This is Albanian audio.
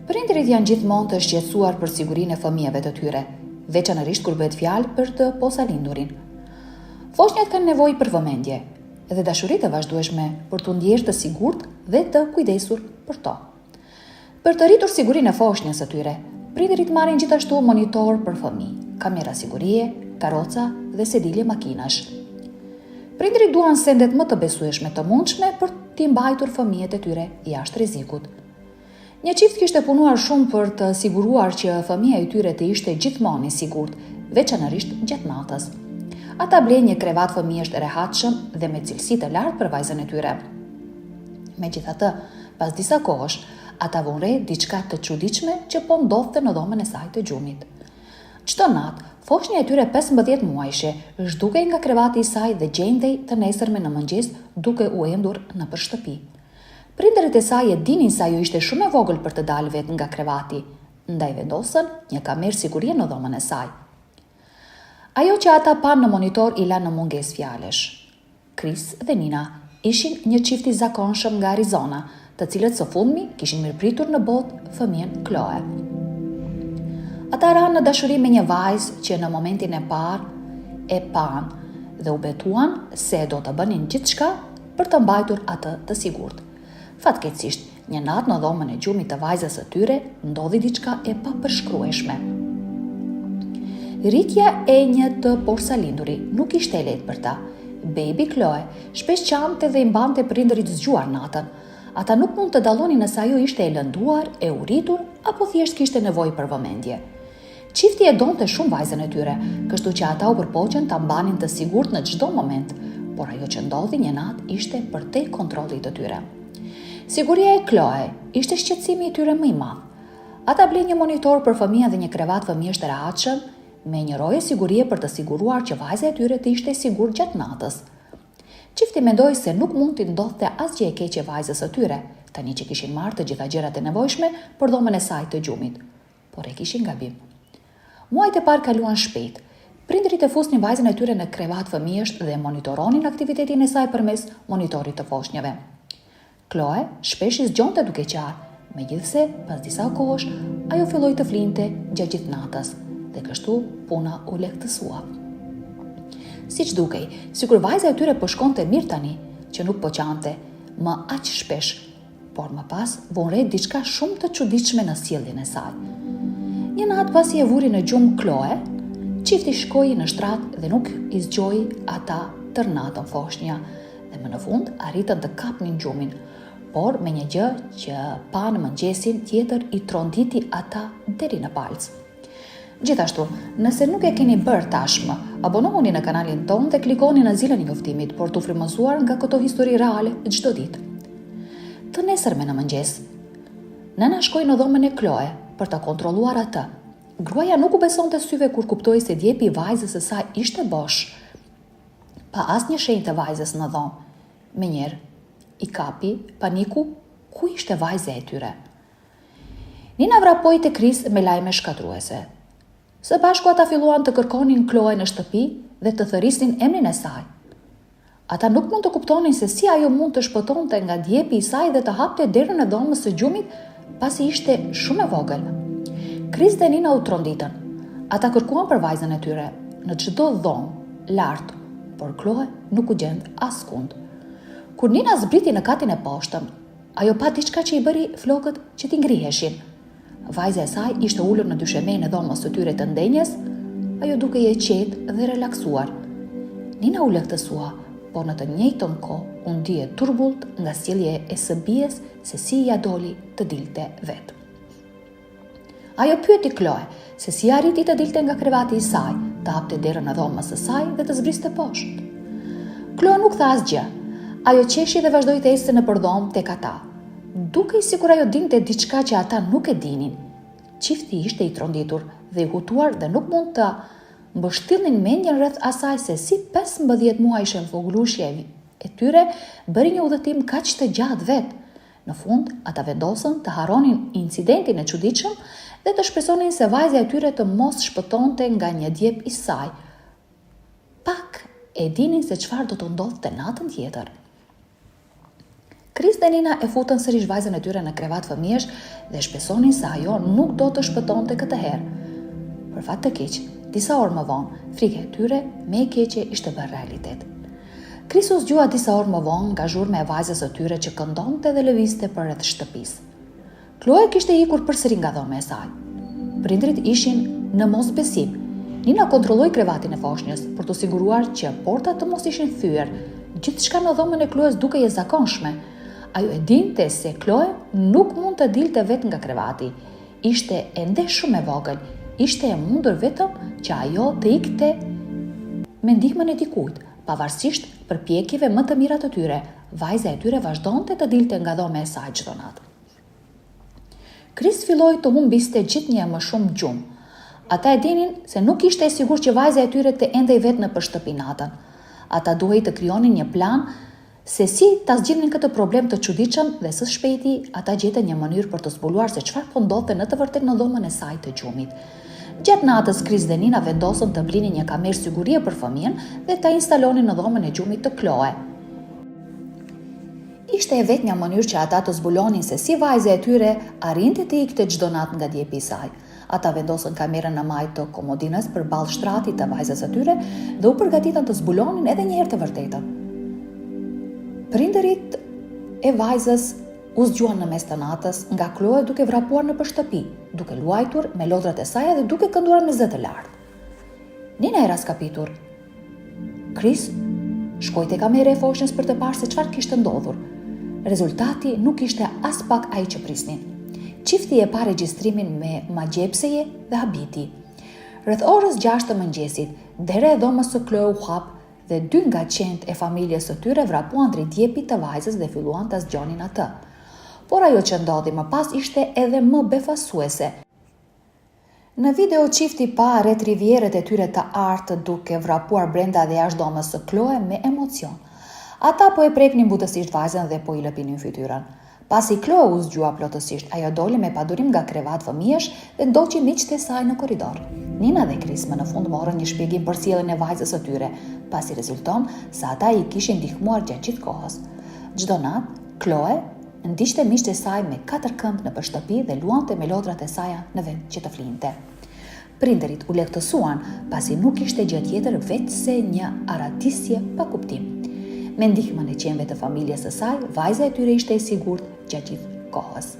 Prindërit janë gjithmonë të shqetësuar për sigurinë e fëmijëve të tyre, veçanërisht kur bëhet fjalë për të posalindurin. Foshnjat kanë nevojë për vëmendje dhe dashuri të vazhdueshme për t'u ndjerë të sigurt dhe të kujdesur për to. Për të rritur sigurinë e foshnjës së tyre, prindërit marrin gjithashtu monitor për fëmijë, kamera sigurie, karroca dhe sedilje makinash. Prindërit duan sendet më të besueshme të mundshme për t'i mbajtur fëmijët e tyre jashtë rrezikut. Një çift kishte punuar shumë për të siguruar që fëmia e tyre të ishte gjithmonë i sigurt, veçanërisht gjatë natës. Ata blenë një krevat fëmijësh të rehatshëm dhe me cilësi të lartë për vajzën e tyre. Megjithatë, pas disa kohësh, ata vonë re diçka të çuditshme që po ndodhte në dhomën e saj të gjumit. Çdo natë, foshnja e tyre 15 muajshe zhdukej nga krevati i saj dhe gjendej të nesërme në mëngjes duke u endur nëpër shtëpi. Prindërit e saj e dinin se ajo ishte shumë e vogël për të dalë vetë nga krevati, ndaj vendosën një kamerë sigurie në dhomën e saj. Ajo që ata panë në monitor i la në mungesë fjalësh. Chris dhe Nina ishin një çift i zakonshëm nga Arizona, të cilët së fundmi kishin mirëpritur në botë fëmijën Chloe. Ata ranë në dashuri me një vajzë që në momentin e parë e panë dhe u betuan se do të bënin gjithçka për të mbajtur atë të sigurt. Fatkeqësisht, një natë në dhomën e gjumit të vajzës së tyre ndodhi diçka e papërshkrueshme. Rritja e një të porsalinduri nuk ishte e lehtë për ta. Baby Chloe shpesh qante dhe i mbante prindërit zgjuar natën. Ata nuk mund të dallonin nëse ajo ishte e lënduar, e uritur apo thjesht kishte nevojë për vëmendje. Çifti e donte shumë vajzën e tyre, kështu që ata u përpoqën ta mbanin të sigurt në çdo moment, por ajo që ndodhi një natë ishte përtej kontrollit të tyre. Siguria e Chloe ishte shqetësimi i tyre më i madh. Ata blenë një monitor për fëmijën dhe një krevat fëmijësh të rehatshëm, me një roje sigurie për të siguruar që vajza e tyre të ishte sigurt gjatë natës. Çifti mendoi se nuk mund t'i ndodhte asgjë e keqe vajzës së tyre, tani që kishin marrë të gjitha gjërat e nevojshme për dhomën e saj të gjumit, por e kishin gabim. Muajt e parë kaluan shpejt. Prindërit e fusnin vajzën e tyre në krevat fëmijësh dhe monitoronin aktivitetin e saj përmes monitorit të foshnjave. Chloe shpesh i zgjonte duke qarë, megjithse pas disa kohësh ajo filloi të flinte gjatë gjithë natës dhe kështu puna u lehtësua. Siç dukej, sikur vajza e tyre po shkonte mirë tani, që nuk po qante më aq shpesh, por më pas vonë re diçka shumë të çuditshme në sjelljen e saj. Një natë pasi e vuri në gjumë Chloe, çifti shkoi në shtrat dhe nuk i zgjoi ata tër natën foshnja dhe më në fund arritën të kapnin gjumin, por me një gjë që pa në mëngjesin tjetër i tronditi ata deri në palc. Gjithashtu, nëse nuk e keni bërë tashmë, abonohuni në kanalin ton dhe klikoni në zilën e njoftimit për t'u frymëzuar nga këto histori reale çdo ditë. Të nesërme në mëngjes, nëna shkoi në dhomën e Chloe për ta kontrolluar atë. Gruaja nuk u besonte syve kur kuptoi se djepi i vajzës së saj ishte bosh. Pa asnjë shenjë të vajzës në dhomë. Menjëherë i kapi paniku, ku ishte vajza e tyre. Nina vrapoi te Chris me lajme shkatruese. Së bashku ata filluan të kërkonin Chloe në shtëpi dhe të thërisnin emrin e saj. Ata nuk mund të kuptonin se si ajo mund të shpëtonte nga djepi i saj dhe të hapte derën e dhomës së gjumit pasi ishte shumë e vogël. Chris dhe Nina u tronditën. Ata kërkuan për vajzën e tyre në çdo dhomë, lart, por Chloe nuk u gjend askund. Kur Nina zbriti në katin e poshtëm, ajo pa diçka që i bëri flokët që t'i ngriheshin. Vajza e saj ishte ulur në dyshemejnë e dhomës së tyre të ndenjes, ajo duke e qetë dhe relaksuar. Nina u lehtësua, por në të njëjtën kohë u ndje turbullt nga sjellja e së bijes se si ia doli të dilte vetë. Ajo pyeti Chloe se si arriti të dilte nga krevati i saj, të hapte derën e dhomës së saj dhe të zbriste poshtë. Chloe nuk tha asgjë. Ajo qeshi dhe vazhdoi të ecte nëpër dhomë tek ata. Dukej sikur ajo dinte diçka që ata nuk e dinin. Çifti ishte i tronditur dhe i hutuar dhe nuk mund të mbështillnin mendjen rreth asaj se si 15 muajshe vogëlushja e tyre bëri një udhëtim kaq të gjatë vetë. Në fund, ata vendosën të harronin incidentin e çuditshëm dhe të shpresonin se vajza e tyre të mos shpëtonte nga një djep i saj. Pak e dinin se çfarë do të ndodhte natën tjetër. Chris dhe Nina e futën sërish vajzën e tyre në krevat fëmijësh dhe shpesonin se ajo nuk do të shpëtonte këtë herë. Për fat të keq, disa orë më vonë, frika e tyre me e keqe ishte bërë realitet. Chris u zgjua disa orë më vonë nga zhurma e vajzës së tyre që këndonte dhe lëvizte përreth shtëpisë. Chloe kishte ikur përsëri nga dhoma e saj. Prindrit ishin në mosbesim. Nina kontrolloi krevatin e foshnjës për të siguruar që portat të mos ishin thyer. Gjithçka në dhomën e Chloes dukej e zakonshme. Ajo e dinte se Chloe nuk mund të dilte vetë nga krevati. Ishte ende shumë e vogël. Ishte e mundur vetëm që ajo të ikte me ndihmën e dikujt, pavarësisht përpjekjeve më të mira të tyre. Vajza e tyre vazhdonte të dilte nga dhoma e saj çdo natë. Chris filloi të humbiste gjithnjë më shumë gjumë. Ata e dinin se nuk ishte e sigurt që vajza e tyre të endej vetë në shtëpi natën. Ata duhej të krijonin një plan se si ta zgjidhnin këtë problem të çuditshëm dhe së shpejti ata gjetën një mënyrë për të zbuluar se çfarë po ndodhte në të vërtetë në dhomën e saj të gjumit. Gjatë natës Chris dhe Nina vendosën të blinin një kamerë sigurie për fëmijën dhe ta instalonin në dhomën e gjumit të Chloe. Ishte e vetmja mënyrë që ata të zbulonin se si vajza e tyre arrinte të ikte çdo natë nga djepi i saj. Ata vendosën kamerën në majtë të komodinës përballë shtratit të vajzës së tyre dhe u përgatitën të zbulonin edhe një herë të vërtetën. Prindërit e vajzës u zgjuan në mes të natës nga Chloe duke vrapuar në shtëpi, duke luajtur me lodrat e saj dhe duke kënduar me zë të lartë. Nina era skapitur. Chris shkoi te kamera e foshnjës për të parë se çfarë kishte ndodhur. Rezultati nuk ishte as pak ai që prisnin. Çifti e pa regjistrimin me magjepseje dhe habiti. Rreth orës 6 të mëngjesit, dera e dhomës së Chloe u hap dhe 2 nga qenët e familjes së tyre vrapuan drejt jepit të vajzës dhe filluan ta zgjonin atë. Por ajo që ndodhi më pas ishte edhe më befasuese. Në video çifti pa retrivierët e tyre të artë duke vrapuar brenda dhe jashtë dhomës së Chloe me emocion. Ata po e preknin butësisht vajzën dhe po i lëpinin fytyrën. Pasi Chloe u zgjua plotësisht, ajo doli me padurim nga krevat fëmijësh dhe ndoqi miqtë e saj në korridor. Nina dhe Chris më në fund morën një shpjegim për sjelljen e vajzës së tyre, pasi rezulton se ata i kishin ndihmuar gjatë gjithë kohës. Çdo natë, Chloe ndiqte miqtë e saj me 4 këmbë në shtëpi dhe luante me lodrat e saj në vend që të flinte. Prindërit u lehtësuan pasi nuk ishte gjë tjetër veç se një aratisje pa kuptim. Me ndihmën e qenëve të familjes së saj, vajza e tyre ishte e sigurt gjatë gjithë kohës.